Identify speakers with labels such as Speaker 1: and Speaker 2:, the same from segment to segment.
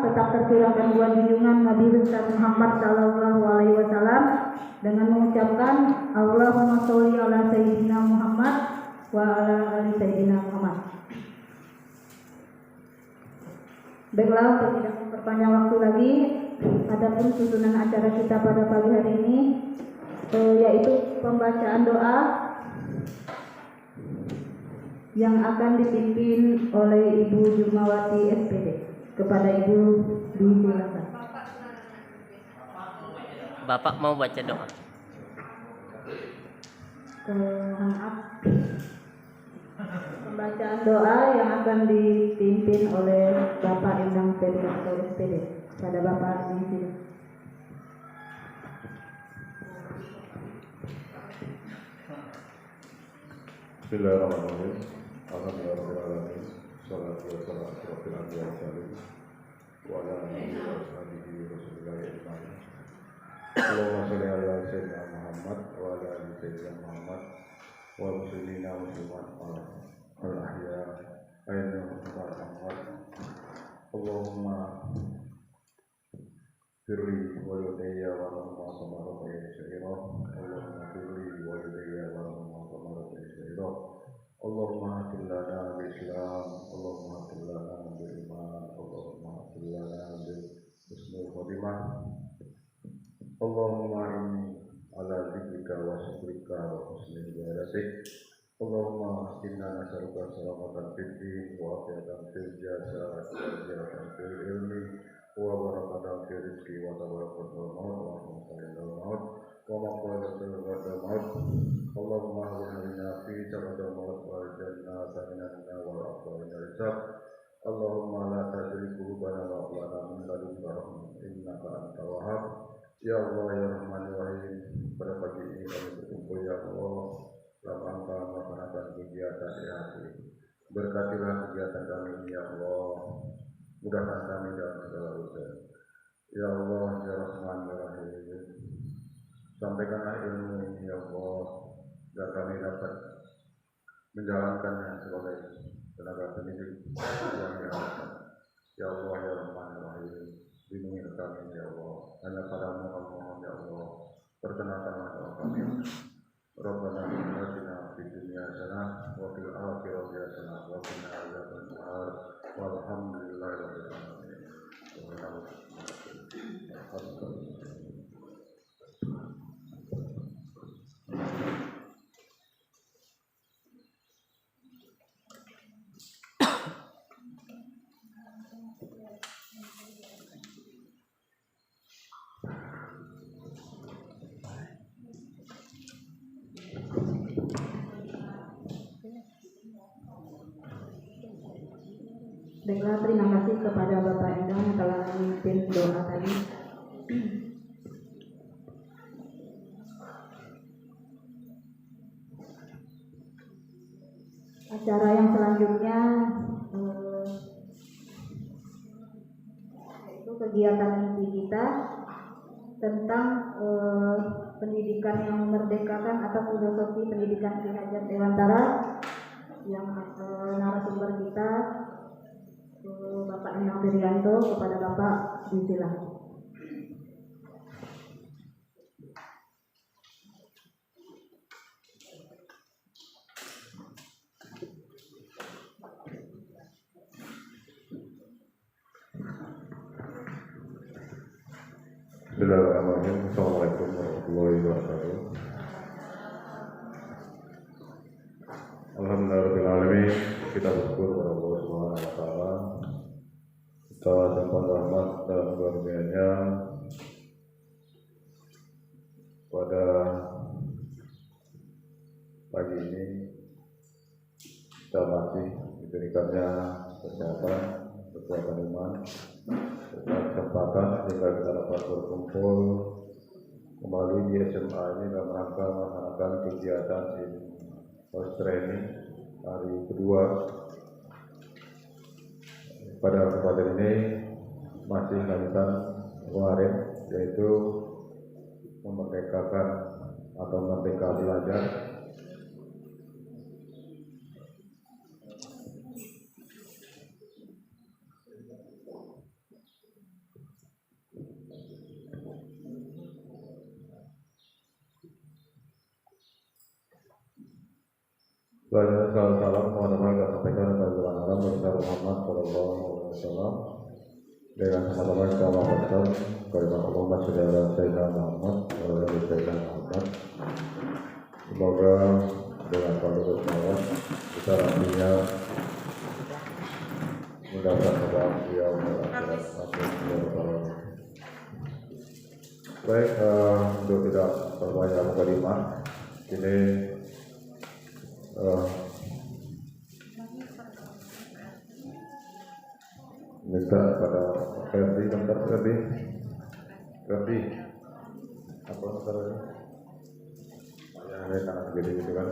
Speaker 1: tetap tercurahkan buat junjungan Nabi besar Muhammad Sallallahu Alaihi Wasallam dengan mengucapkan Allahumma sholli ala Sayyidina Muhammad wa ala ali Sayyidina Muhammad. Baiklah, untuk tidak memperpanjang waktu lagi, adapun susunan acara kita pada pagi hari ini yaitu pembacaan doa yang akan dipimpin oleh Ibu Jumawati SPD. Kepada Ibu disilakan.
Speaker 2: Bapak mau baca doa.
Speaker 1: Maaf. Pembacaan doa yang akan dipimpin oleh Bapak Endang Fedrianto SPD. Pada Bapak disilakan.
Speaker 3: Bismillahirrahmanirrahim. Alhamdulillahirrahmanirrahim. Salatu wassalamu ala rasulillah wa ala alihi wa sahbihi rasulillah ajma'in. Allahumma sholli ala sayyidina Muhammad wa ala ali sayyidina Muhammad wa muslimina muslimat wal ahya aina wal amwat. Allahumma firli walidayya wa rahmah samarata ya syairah. Allahumma firli walidayya wa rahmah samarata ya syairah. Allahumma hatil lana bil-Islam, Allahumma hatil lana bil-Iman, Allahumma hatil lana bil-Husnul Khotimah. Allahumma inni ala dzikrika wa syukrika wa husni ibadatik. Allahumma inna nas'aluka salamatan fid din wa afiatan fil jasad wa ziyadatan fil ilmi wa barakatan fil rizqi wa tabarakatan maut wa rahmatan maut wa maqalatul maut. Allahumma hadina fi sabadil maut wal jannata minan nar wal afwa min rizq. Allahumma la tazigh qulubana wa lana min ladunka rahmah innaka antal wahhab. Ya Allah ya Rahman ya Rahim, pada pagi ini kami berkumpul ya Allah dalam rangka melaksanakan kegiatan IHT. Berkatilah kegiatan kami ini ya Allah, mudahkan kami dalam segala urusan. Ya Allah ya Rahman ya Rahim, sampaikanlah ilmu ini ya Allah, agar kami dapat menjalankannya sebagai tenaga pendidik yang diharapkan. Ya Allah ya Rahman ya Rahim, lindungi kami ya Allah, hanya padamu kami mohon ya Allah, perkenankanlah doa kami. Rabbana atina fid dunya hasanah wa fil akhirati hasanah wa qina adzabannar. Walhamdulillahirabbil alamin.
Speaker 1: Baiklah, terima kasih kepada Bapak Endang yang telah memimpin doa tadi. Acara yang selanjutnya yaitu kegiatan inti kita tentang pendidikan yang memerdekakan atau filosofi pendidikan Ki Hajar Dewantara, yang narasumber kita Bapak Endang Fedrianto. Kepada Bapak disilakan.
Speaker 3: Bismillahirrahmanirrahim. Assalamualaikum warahmatullahi wabarakatuh. Alhamdulillahirrahmanirrahim. Kita bersyukur kepada Allah Subhanahu wa Ta'ala atas limpahan rahmat dan karunia-Nya pada pagi ini. Kita masih diberikannya kesehatan, kekuatan iman, dan kesempatan sehingga kita dapat berkumpul kembali di SMA ini dalam rangka melaksanakan kegiatan first training hari kedua. Pada kesempatan ini masih lanjutan kemarin, yaitu memerdekakan atau merdeka belajar. Salam Muhammad sampaikan kepada Muhammad Sallallahu Alaihi Wasallam dengan sama-sama kita mengucapkan kalimat Allahumma sholli ala sayyidina Muhammad wa ala ali sayyidina Muhammad. Semoga dengan pandang salawat kita nantinya mendapat kebahagiaan dan akhirat. Baik, untuk tidak terbanyak mukadimah, ini minta pada Ferdi, bentar Ferdi, apa namanya? Yang ada tangan gede gitu kan?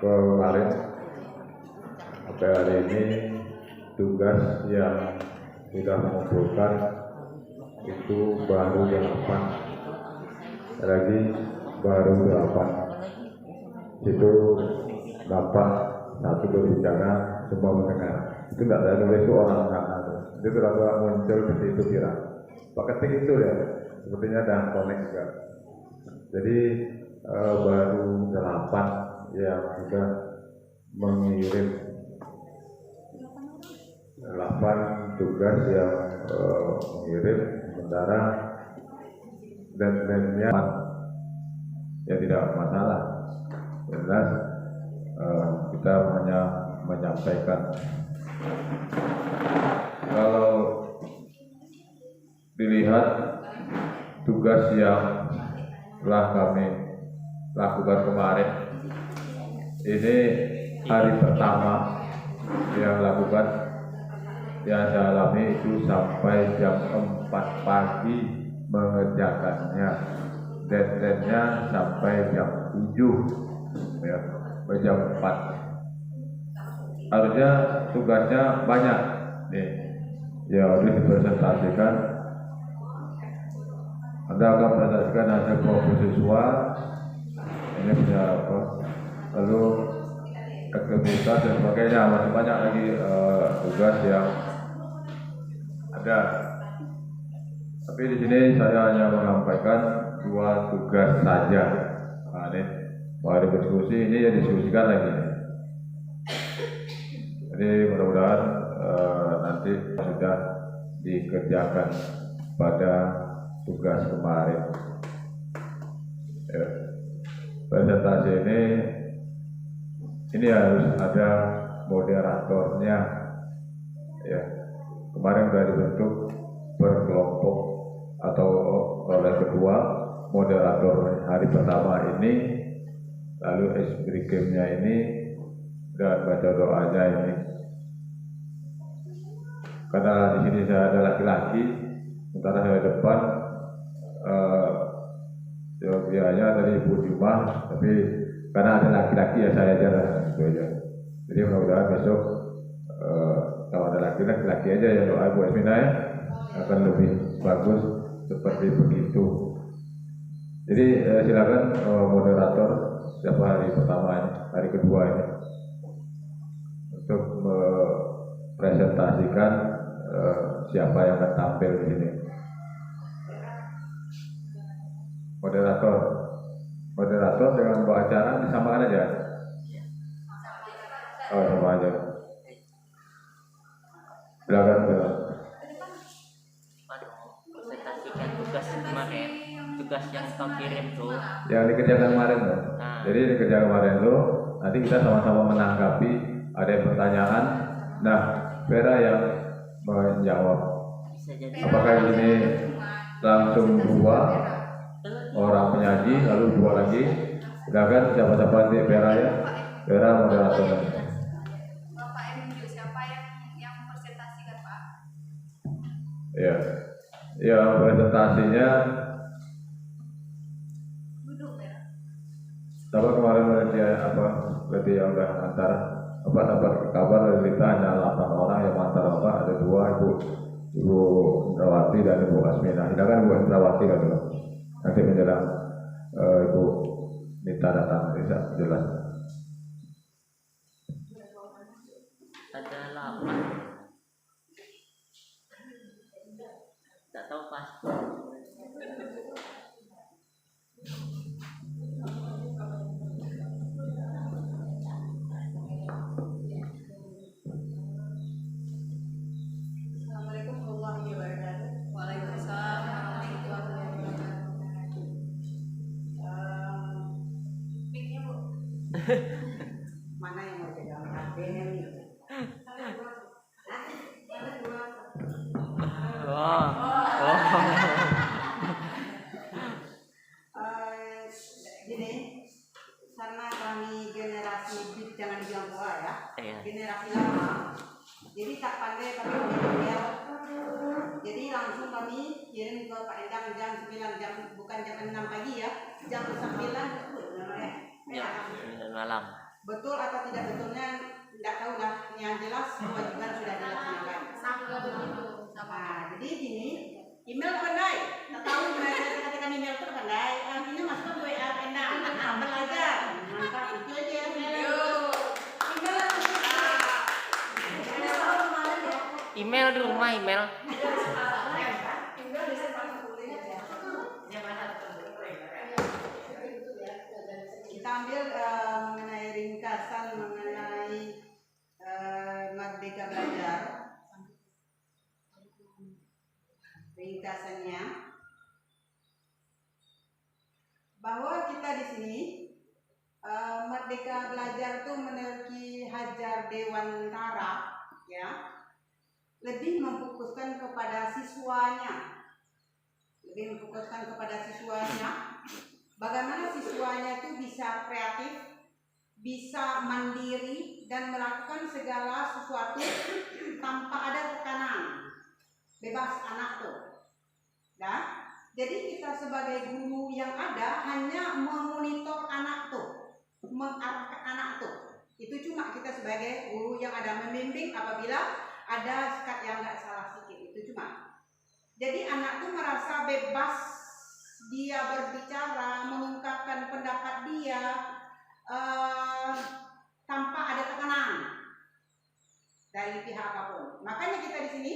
Speaker 3: Kemarin sampai hari ini tugas yang sudah mengumpulkan itu baru 8 lagi baru 8 itu 8 satu berbicara semua mendengar itu nggak ada nulis itu orang nggak ada itu terlalu muncul di situ kira pakai itu ya sepertinya dan konek juga jadi baru 8 yang sudah mengirim 8 tugas yang mengirim sementara deadline-nya ya tidak masalah jelas kita hanya menyampaikan kalau dilihat tugas yang telah kami lakukan kemarin ini hari pertama yang lakukan yang saya alami itu sampai jam 4 pagi mengerjakannya deadline-nya sampai jam 7 ya, sampai jam 4 harusnya tugasnya banyak nih ya udah dipresentasikan Anda akan presentasikan hasil kelompok siswa ini punya apa lalu aktivitas dan sebagainya masih banyak lagi tugas yang ada tapi di sini saya hanya menyampaikan 2 tugas saja nah ini mari diskusi ini ya diskusikan lagi jadi mudah-mudahan nanti sudah dikerjakan pada tugas kemarin ya. Presentasi ini harus ada moderatornya ya kemarin sudah dibentuk berkelompok atau oleh kedua moderator hari pertama ini lalu SBRIGM-nya ini dan baca doanya ini karena di sini saya ada laki-laki sementara saya depan biayanya dari Ibu Jumah tapi karena ada laki-laki ya saya aja gitu aja jadi mudah-mudahan besok kalau ada laki-laki aja ya doa Bu Esmina ya akan lebih bagus seperti begitu jadi silakan moderator siapa hari pertama ini hari kedua ini untuk presentasikan siapa yang akan tampil di sini moderator dengan bawa acara disamakan aja oh sama aja silakan
Speaker 2: presentasikan tugas kemarin tugas yang kau kirim tuh
Speaker 3: yang dikerjakan kemarin tuh jadi dikerjakan kemarin tuh nanti kita sama-sama menanggapi ada yang pertanyaan nah Vera yang menjawab apakah ini langsung 2 orang penyaji lalu 2 lagi silakan siapa-siapa di Vera ya
Speaker 4: Kira moderatornya.
Speaker 5: Bapak Emilio, siapa yang presentasikan Pak?
Speaker 4: Iya. Ya presentasinya
Speaker 5: Duduk ya.
Speaker 4: apa kemarin berarti apa berarti yang udah antar apa dapat kabar dari berita hanya 8 orang yang antar apa ada 2 ibu Indrawati dan ibu Asmina. Silakan ibu Indrawati kan dulu. Nanti menjelang ibu Nita datang bisa jelas.
Speaker 2: Ada 8. Tak tahu pasti.
Speaker 5: Assalamualaikum warahmatullahi wabarakatuh. Waalaikumsalam warahmatullahi wabarakatuh. Mic-nya Bu.
Speaker 6: Mana yang mau pegang HP-nya nih?
Speaker 2: Wah.
Speaker 6: Gini, karena kami generasi jangan bilang tua ya,
Speaker 2: Iya.
Speaker 6: generasi lama, jadi tak pandai kami email, jadi langsung kami kirim ke Pak Endang jam 9 jam bukan jam 6 pagi ya, jam 9
Speaker 2: Ya, 9 malam.
Speaker 6: betul atau tidak betulnya tidak tahu lah, yang jelas kewajiban sudah dilaksanakan.
Speaker 5: Sama begitu.
Speaker 6: Nah, jadi gini, email pandai. Tak tahu gimana saya katakan email itu pandai. Ini masuk ke WA Endang. Belajar. Mantap, itu aja ya. Email
Speaker 2: Email di rumah, email.
Speaker 6: kita ambil mengenai ringkasan mengenai Merdeka Belajar. Ringkasannya bahwa kita di sini Merdeka Belajar itu memiliki Hajar Dewantara ya, lebih memfokuskan kepada siswanya, bagaimana siswanya itu bisa kreatif, bisa mandiri dan melakukan segala sesuatu tanpa ada tekanan, bebas anak tuh. Nah, jadi kita sebagai guru yang ada hanya memonitor anak tuh, mengarahkan anak tuh. Itu cuma kita sebagai guru yang ada membimbing apabila ada sekat yang nggak salah sedikit, itu cuma. Jadi anak tuh merasa bebas dia berbicara, mengungkapkan pendapat dia tanpa ada tekanan dari pihak apapun. Makanya kita di sini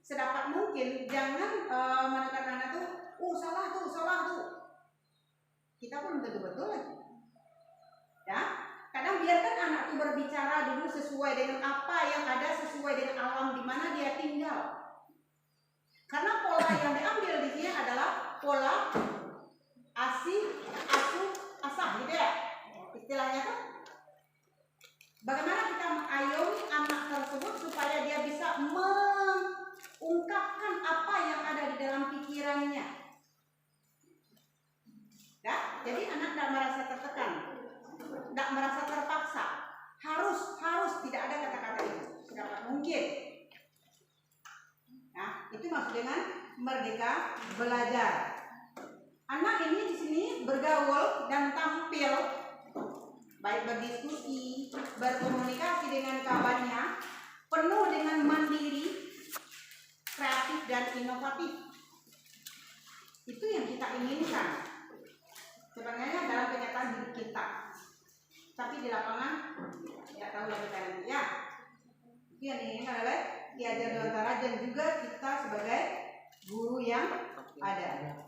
Speaker 6: sedapat mungkin jangan menekan anak tuh, salah tuh. Kita pun tentu betul lagi. Ya, kadang biarkan anak tuh berbicara dulu sesuai dengan apa yang ada, sesuai dengan alam di mana dia tinggal. Karena pola yang diambil di sini adalah pola asih, asuh, asah, gitu ya. Istilahnya tuh. Bagaimana kita mengayomi anak tersebut supaya dia bisa mengungkapkan apa yang ada di dalam pikirannya. Ya, jadi anak tidak merasa tertekan, tidak merasa terpaksa. Harus tidak ada kata-kata itu sedapat mungkin. Nah, itu maksud dengan Merdeka Belajar. Anak ini di sini bergaul dan tampil, baik berdiskusi, berkomunikasi dengan kawannya, penuh dengan mandiri, kreatif dan inovatif. Itu yang kita inginkan sebenarnya dalam kenyataan hidup kita. Tapi di lapangan tidak tahu lagi nanti ya. Itu yang diinginkan oleh Ki Hajar Dewantara dan juga kita sebagai guru yang ada.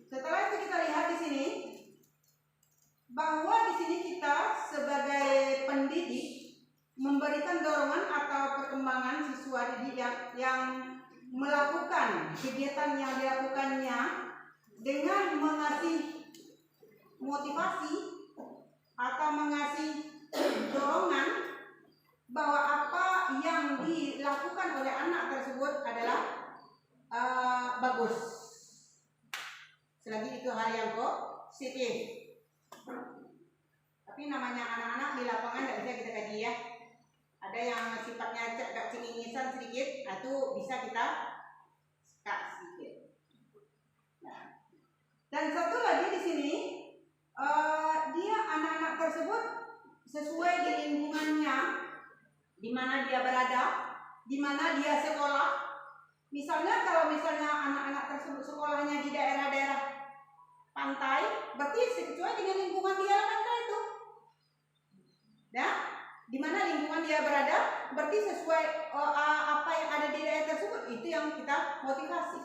Speaker 6: Setelah itu kita lihat di sini bahwa di sini kita sebagai pendidik memberikan dorongan atau perkembangan siswa didik yang melakukan kegiatan yang dilakukannya dengan mengasih motivasi atau mengasih dorongan bahwa apa yang dilakukan oleh anak tersebut adalah bagus, selagi itu hal yang positif. Ini namanya anak-anak di lapangan nggak bisa kita kaji ya. Ada yang sifatnya agak cengingisan sedikit, nah itu bisa kita sekat sedikit. Nah. Dan satu lagi di sini, dia anak-anak tersebut sesuai di lingkungannya, di mana dia berada, di mana dia sekolah. Misalnya kalau misalnya anak-anak tersebut sekolahnya di daerah-daerah pantai, berarti sesuai dengan lingkungan dia pantai itu. Ya, di mana lingkungan dia berada, berarti sesuai apa yang ada di daerah tersebut, itu yang kita motivasi.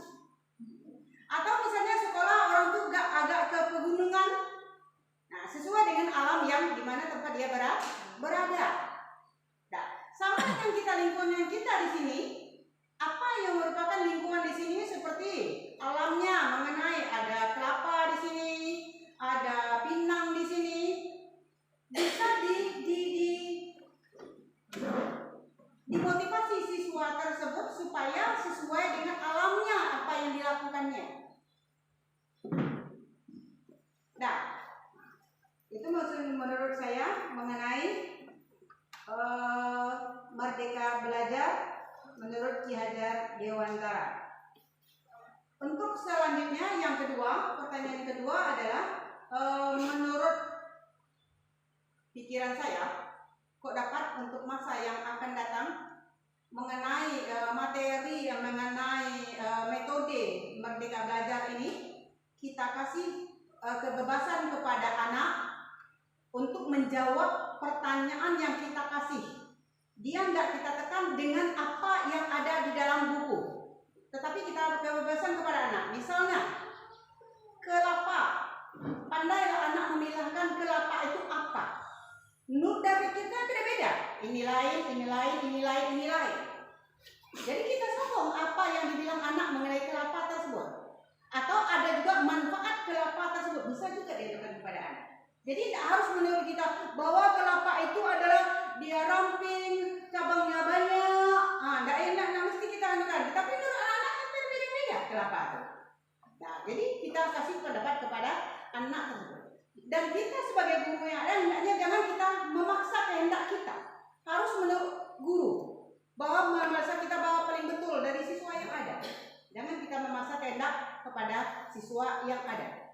Speaker 6: Atau misalnya sekolah orang tuh agak ke pegunungan, nah sesuai dengan alam yang di mana tempat dia berada. Nah, sama dengan kita lingkungan kita di sini. Apa yang merupakan lingkungan di sini seperti alamnya mengenai ada kelapa di sini, ada pinang di sini, bisa dimotivasi siswa tersebut supaya sesuai dengan alamnya apa yang dilakukannya. Nah, itu menurut saya mengenai Merdeka Belajar menurut Ki Hajar Dewantara. Untuk selanjutnya yang kedua, pertanyaan kedua adalah menurut pikiran saya, kok dapat untuk masa yang akan datang mengenai materi yang mengenai metode Merdeka Belajar ini, kita kasih kebebasan kepada anak untuk menjawab pertanyaan yang kita kasih. Dia tidak kita tekan dengan apa yang ada di dalam buku, tetapi kita kebebasan kepada anak. Misalnya kelapa, pandailah anak memilahkan kelapa itu apa. Menurut dari kita beda-beda, ini lain, ini lain, ini lain, ini lain. Jadi kita sokong apa yang dibilang anak mengenai kelapa tersebut, atau ada juga manfaat kelapa tersebut, bisa juga diberikan kepada anak. Jadi tidak harus menurut kita bahwa kelapa itu adalah dia ramping, cabangnya banyak, tidak enak, mesti kita anukan. Tapi menurut anak-anak kan berbeda-beda kelapa itu. Nah, jadi kita kasih pendapat kepada anak tersebut. Dan kita sebagai guru yang ada, hendaknya jangan kita memaksa kehendak kita. Harus menurut guru bahwa memaksa kita bahwa paling betul dari siswa yang ada. Jangan kita memaksa kehendak kepada siswa yang ada.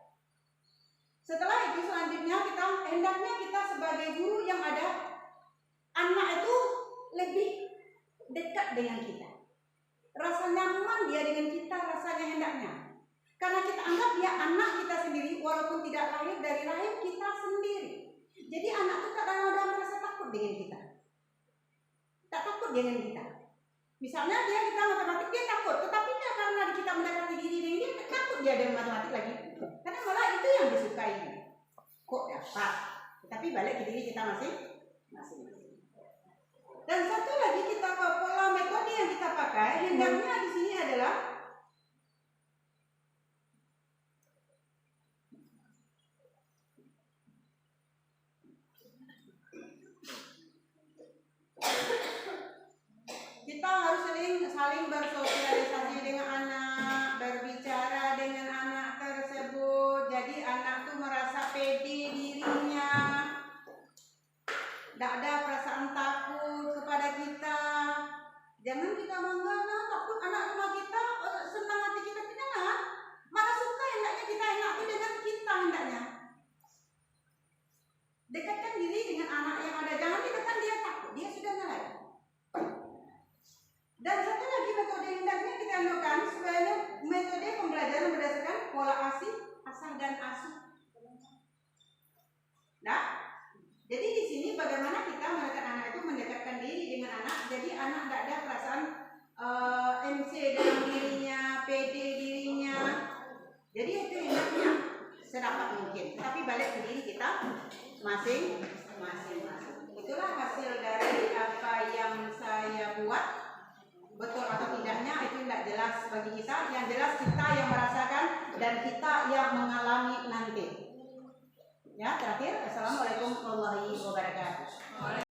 Speaker 6: Setelah itu selanjutnya kita hendaknya kita sebagai guru yang ada, anak itu lebih dekat dengan kita. Rasa nyaman dia dengan kita, rasanya hendaknya. Karena kita anggap dia anak kita sendiri, walaupun tidak lahir dari rahim kita sendiri. Jadi anak itu kadang-kadang merasa takut dengan kita. Tak takut dengan kita. Misalnya kita matematik, dia takut. Tetapi karena kita mendekati diri dengan dia, takut dia dengan matematik lagi. Karena malah itu yang disukai. Kok dapat? Tetapi balik ke diri kita masing-masing. Dan satu lagi kita pola metode yang kita pakai, hendaknya di sini adalah kita harus saling bersosialisasi dengan anak, berbicara dengan anak tersebut. Jadi anak tuh merasa pede dirinya, tidak ada perasaan takut kepada kita. Jangan kita bangga, takut anak rumah kita, senang hati kita, tidak. Malah suka hendaknya kita enak itu dengan kita hendaknya. Dekatkan diri dengan anak yang ada, jangan ditekan dia takut, dia sudah mulai. Dan satu lagi metode hendaknya kita anukan sebagai metode pembelajaran berdasarkan pola asih, asah dan asuh. Nah, jadi di sini bagaimana kita menekan anak itu mendekatkan diri dengan anak, jadi anak tidak ada perasaan MC dalam dirinya, PD dirinya. Jadi itu hendaknya sedapat mungkin. Tapi balik ke diri kita masing-masing. Itulah hasil dari apa yang saya buat. Betul atau tidaknya itu tidak jelas bagi kita. Yang jelas kita yang merasakan dan kita yang mengalami nanti. Ya, terakhir, assalamualaikum warahmatullahi wabarakatuh.